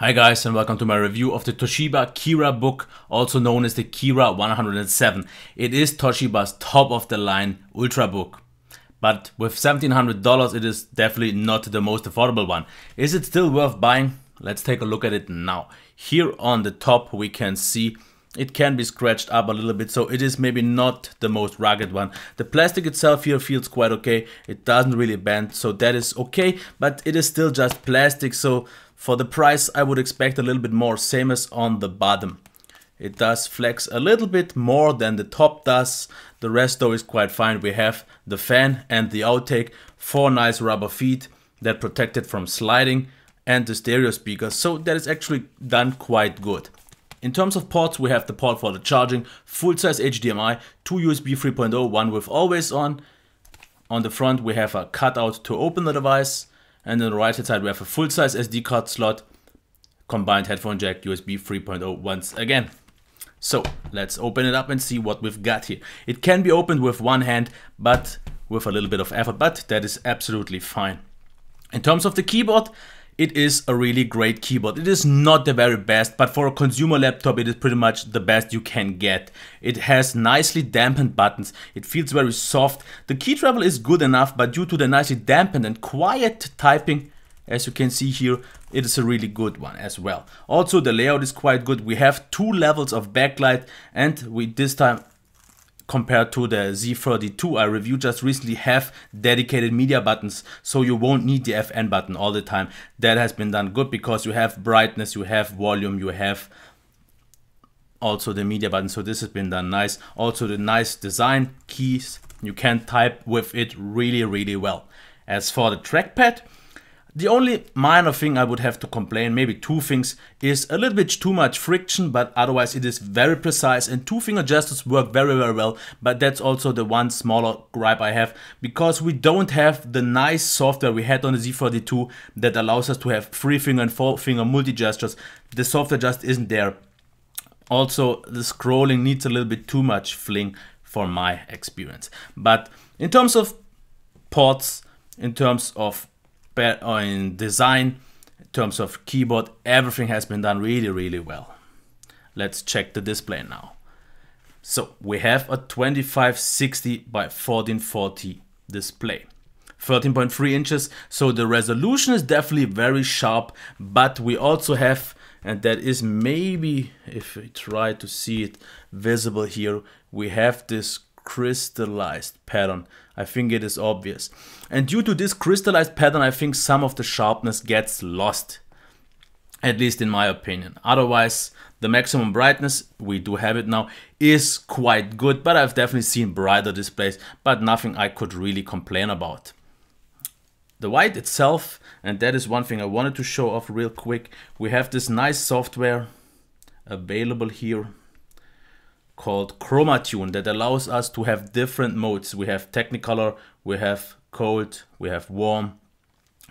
Hi guys, and welcome to my review of the Toshiba Kira Book, also known as the Kira 107. It is Toshiba's top of the line Ultrabook. But with $1,700 it is definitely not the most affordable one. Is it still worth buying? Let's take a look at it now. Here on the top we can see it can be scratched up a little bit, so it is maybe not the most rugged one. The plastic itself here feels quite okay. It doesn't really bend, so that is okay, but it is still just plastic, so for the price I would expect a little bit more, same as on the bottom. It does flex a little bit more than the top does. The rest though is quite fine. We have the fan and the outtake, 4 nice rubber feet that protect it from sliding, and the stereo speakers, so that is actually done quite good. In terms of ports, we have the port for the charging, full-size HDMI, 2 USB 3.0, one with always on. On the front we have a cutout to open the device, and on the right hand side we have a full-size SD card slot, combined headphone jack, USB 3.0 once again. So let's open it up and see what we've got here. It can be opened with one hand, but with a little bit of effort, but that is absolutely fine. In terms of the keyboard, it is a really great keyboard. It is not the very best, but for a consumer laptop it is pretty much the best you can get. It has nicely dampened buttons. It feels very soft. The key travel is good enough, but due to the nicely dampened and quiet typing, as you can see here, it is a really good one as well. Also the layout is quite good. We have 2 levels of backlight, and we this time, compared to the Z32 I reviewed just recently, have dedicated media buttons, so you won't need the FN button all the time. That has been done good because you have brightness, you have volume, you have also the media button, so this has been done nice. Also the nice design keys, you can type with it really well. As for the trackpad, the only minor thing I would have to complain, maybe 2 things, is a little bit too much friction, but otherwise it is very precise, and 2-finger gestures work very well, but that's also the one smaller gripe I have, because we don't have the nice software we had on the Z32 that allows us to have 3-finger and 4-finger multi-gestures. The software just isn't there. Also, the scrolling needs a little bit too much fling for my experience. But in terms of ports, in terms of in design, in terms of keyboard, everything has been done really well. Let's check the display now. So we have a 2560 by 1440 display, 13.3 inches, so the resolution is definitely very sharp, but we also have, and that is maybe, if we try to see it visible here, we have this crystallized pattern. I think it is obvious, and due to this crystallized pattern I think some of the sharpness gets lost, at least in my opinion. Otherwise the maximum brightness, we do have it now, is quite good, but I've definitely seen brighter displays, but nothing I could really complain about. The white itself, and that is one thing I wanted to show off real quick, we have this nice software available here called ChromaTune that allows us to have different modes. We have Technicolor, we have cold, we have warm,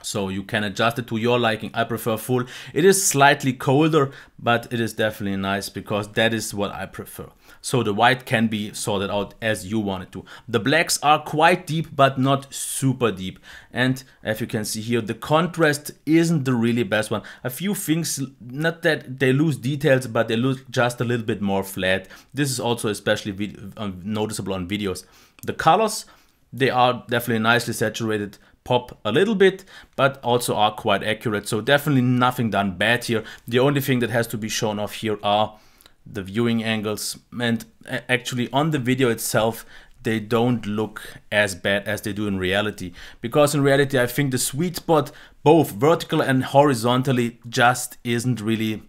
so you can adjust it to your liking. I prefer full. It is slightly colder, but it is definitely nice because that is what I prefer. So the white can be sorted out as you want it to. The blacks are quite deep, but not super deep. And as you can see here, the contrast isn't the really best one. A few things, not that they lose details, but they look just a little bit more flat. This is also especially noticeable on videos. The colors, they are definitely nicely saturated, pop a little bit, but also are quite accurate, so definitely nothing done bad here. The only thing that has to be shown off here are the viewing angles, and actually on the video itself they don't look as bad as they do in reality, because in reality I think the sweet spot, both vertical and horizontally, just isn't really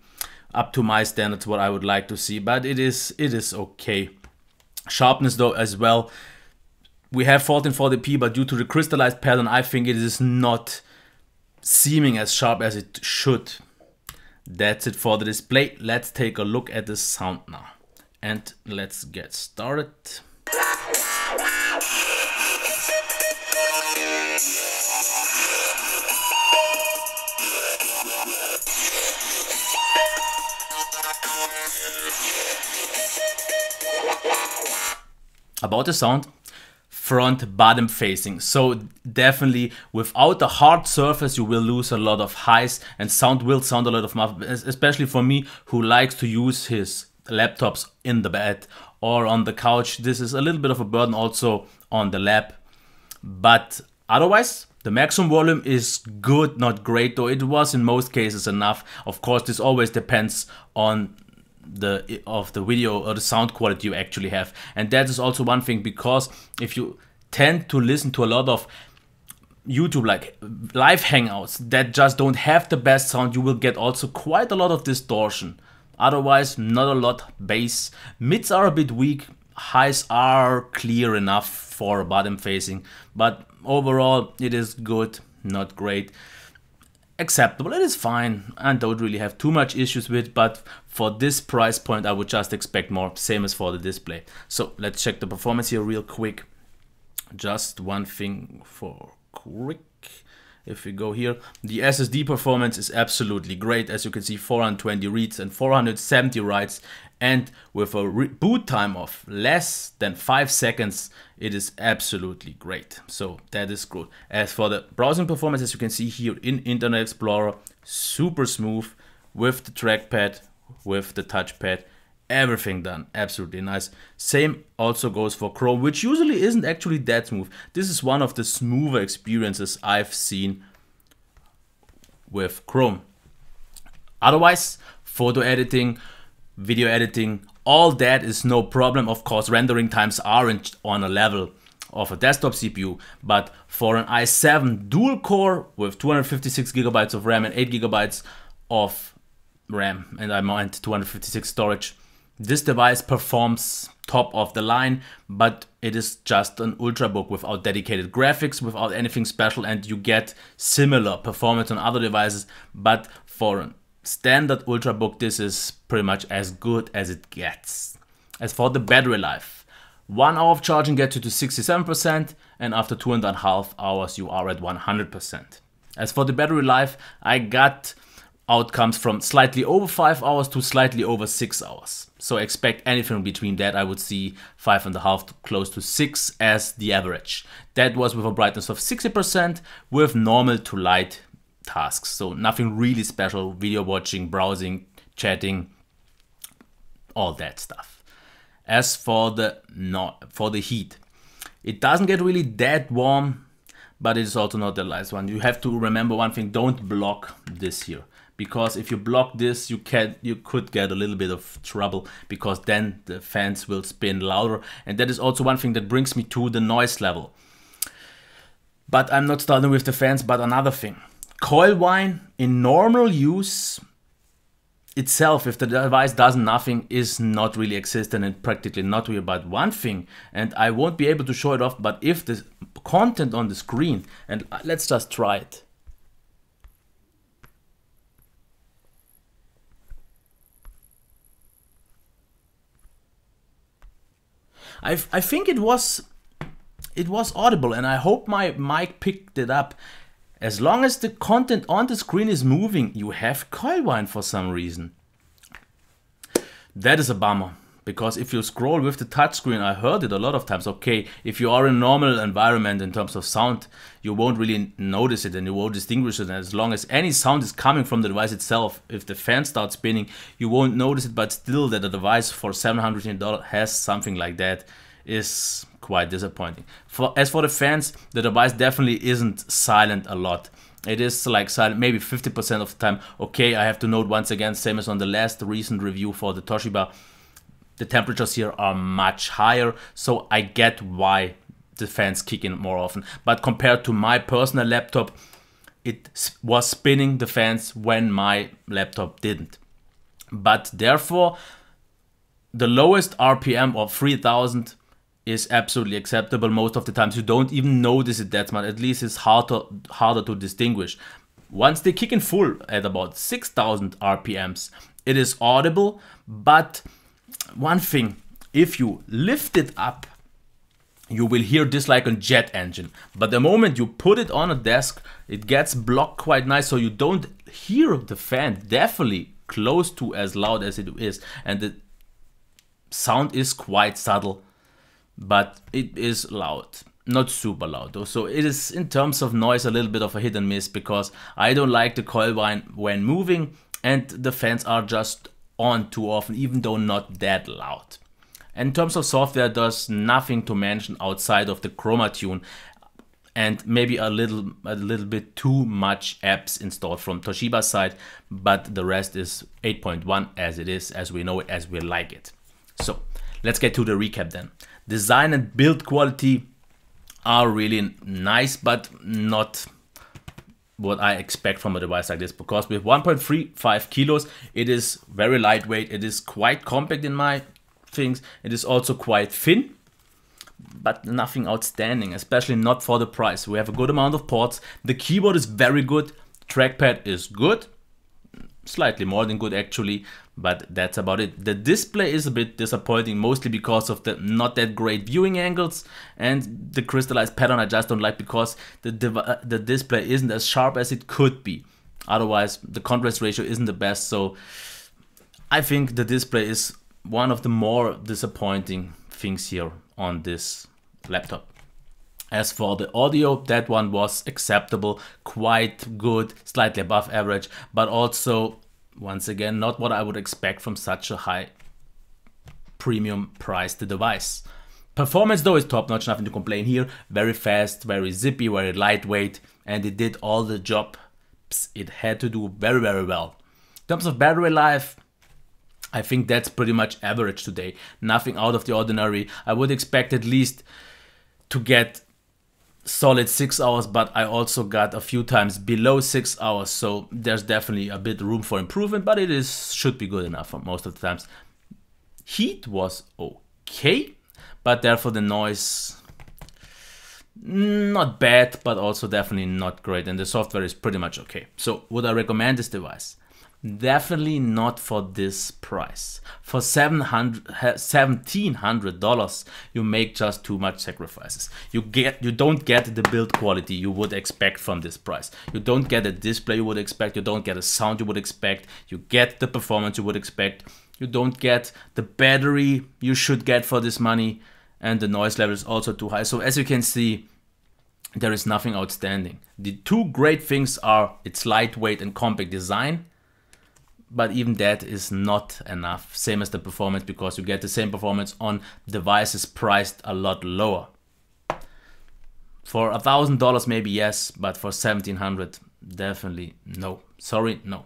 up to my standards what I would like to see, but it is okay. Sharpness though as well, we have 1440p, but due to the crystallized pattern I think it is not seeming as sharp as it should. That's it for the display. Let's take a look at the sound now, and let's get started. About the sound, front bottom facing. So definitely without a hard surface you will lose a lot of highs and sound will sound a lot of muffled, especially for me who likes to use his laptops in the bed or on the couch. This is a little bit of a burden also on the lap, but otherwise the maximum volume is good, not great, though it was in most cases enough. Of course, this always depends on the video or the sound quality you actually have, and that is also one thing, because if you tend to listen to a lot of YouTube like live hangouts that just don't have the best sound, you will get also quite a lot of distortion. Otherwise, not a lot bass. Mids are a bit weak, highs are clear enough for bottom facing, but overall it is good, not great, acceptable. It is fine and don't really have too much issues with, but for this price point I would just expect more, same as for the display. So let's check the performance here real quick. Just one thing for quick. If we go here, the SSD performance is absolutely great. As you can see, 420 reads and 470 writes, and with a boot time of less than 5 seconds, it is absolutely great. So that is good. As for the browsing performance, as you can see here in Internet Explorer, super smooth with the trackpad, with the touchpad, everything done absolutely nice. Same also goes for Chrome, which usually isn't actually that smooth. This is one of the smoother experiences I've seen with Chrome. Otherwise, photo editing, video editing, all that is no problem. Of course, rendering times aren't on a level of a desktop CPU, but for an i7 dual core with 256 gigabytes of RAM and 8 gigabytes of RAM, and I meant 256 storage, this device performs top of the line, but it is just an Ultrabook without dedicated graphics, without anything special, and you get similar performance on other devices. But for a standard Ultrabook, this is pretty much as good as it gets. As for the battery life, 1 hour of charging gets you to 67%, and after 2.5 hours you are at 100%. As for the battery life, I got outcomes from slightly over 5 hours to slightly over 6 hours. So expect anything between that. I would see 5.5 to close to 6 as the average. That was with a brightness of 60% with normal to light tasks. So nothing really special, video watching, browsing, chatting, all that stuff. As for the heat, it doesn't get really that warm, but it is also not the last one. You have to remember one thing, don't block this here. Because if you block this, you could get a little bit of trouble, because then the fans will spin louder. And that is also one thing that brings me to the noise level. But I'm not starting with the fans, but another thing. Coil whine in normal use itself, if the device does nothing, is not really existent and practically not real. But one thing, and I won't be able to show it off, but if the content on the screen, and let's just try it. I think it was audible, and I hope my mic picked it up. As long as the content on the screen is moving, you have coil whine for some reason. That is a bummer, because if you scroll with the touchscreen, I heard it a lot of times. Okay, if you are in a normal environment in terms of sound, you won't really notice it and you won't distinguish it. And as long as any sound is coming from the device itself, if the fan starts spinning, you won't notice it. But still, that a device for $700 has something like that is quite disappointing. As for the fans, the device definitely isn't silent a lot. It is like silent maybe 50% of the time. Okay, I have to note once again, same as on the last recent review for the Toshiba, the temperatures here are much higher, so I get why the fans kick in more often. But compared to my personal laptop, it was spinning the fans when my laptop didn't. But therefore, the lowest RPM of 3000 is absolutely acceptable. Most of the times you don't even notice it that much. At least it's harder to distinguish. Once they kick in full at about 6000 RPMs, it is audible. But one thing, if you lift it up, you will hear this like a jet engine. But the moment you put it on a desk, it gets blocked quite nice, so you don't hear the fan definitely close to as loud as it is. And the sound is quite subtle, but it is loud. not super loud though. So it is, in terms of noise, a little bit of a hit and miss, because I don't like the coil whine when moving, and the fans are just on too often, even though not that loud. And in terms of software, there's nothing to mention outside of the Chroma Tune, and maybe a little bit too much apps installed from Toshiba's side, but the rest is 8.1 as it is, as we know it, as we like it. So let's get to the recap then. Design and build quality are really nice, but not what I expect from a device like this, because with 1.35 kilos, it is very lightweight, it is quite compact in my things, it is also quite thin, but nothing outstanding, especially not for the price. We have a good amount of ports, the keyboard is very good, trackpad is good, slightly more than good actually, but that's about it. The display is a bit disappointing, mostly because of the not that great viewing angles, and the crystallized pattern I just don't like, because the display isn't as sharp as it could be. Otherwise, the contrast ratio isn't the best, so I think the display is one of the more disappointing things here on this laptop. As for the audio, that one was acceptable, quite good, slightly above average, but also, once again, not what I would expect from such a high premium priced device. Performance though is top notch, nothing to complain here. Very fast, very zippy, very lightweight, and it did all the job it had to do very, very well. In terms of battery life, I think that's pretty much average today. Nothing out of the ordinary. I would expect at least to get solid 6 hours, but I also got a few times below 6 hours, so there's definitely a bit room for improvement, but it should be good enough for most of the times. Heat was okay, but therefore the noise not bad, but also definitely not great, and the software is pretty much okay. So would I recommend this device? Definitely not for this price. For $1,700, you make just too much sacrifices. You don't get the build quality you would expect from this price. You don't get a display you would expect. You don't get a sound you would expect. You get the performance you would expect. You don't get the battery you should get for this money, and the noise level is also too high. So as you can see, there is nothing outstanding. The two great things are its lightweight and compact design, but even that is not enough, same as the performance, because you get the same performance on devices priced a lot lower. For $1,000 maybe yes, but for $1,700 definitely no. Sorry, no.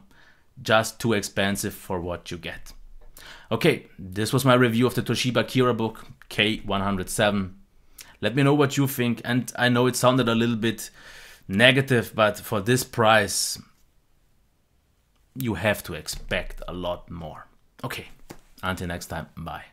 Just too expensive for what you get. Okay, this was my review of the Toshiba Kirabook K107. Let me know what you think, and I know it sounded a little bit negative, but for this price, you have to expect a lot more. Okay, until next time, bye.